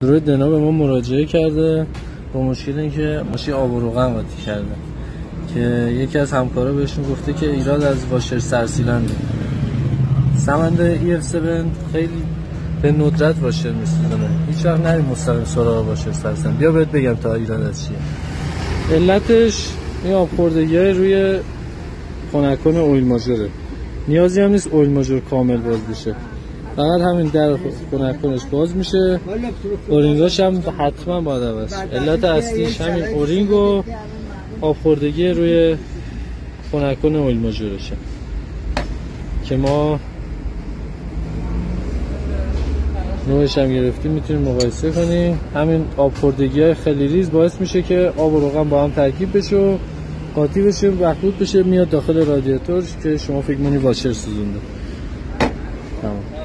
روی دنا به ما مراجعه کرده با مشکل اینکه ماشین آب و روغن قاطی کرده که یکی از همکارا بهشون گفته که ایراد از واشر سرسیلنده. سمنده EF7 خیلی به ندرت واشر میسوزونه، هیچ وقت نریم مستقیم سراغ واشر سرسیلند. بیا بهت بگم تا ایراد از چیه. علتش این آب خوردگی روی خنک‌کن اویل ماژوره. نیازی هم نیست اویل ماژور کامل باز بشه، فقط همین در خنک‌کنش باز میشه. اورینگاش هم حتما باید عوض شه. علت اصلیش همین اورینگ و آب خوردگی روی خنک‌کن اویل ماژورشه که ما نوعش هم گرفتیم، میتونیم مقایسه کنیم. همین آب خوردگی‌های خیلی ریز باعث میشه که آب و روغن با هم ترکیب بشه و قاطی بشه، مخلوط بشه، میاد داخل رادیاتور که شما فکر می‌کنید واشر سوزونده. تمام.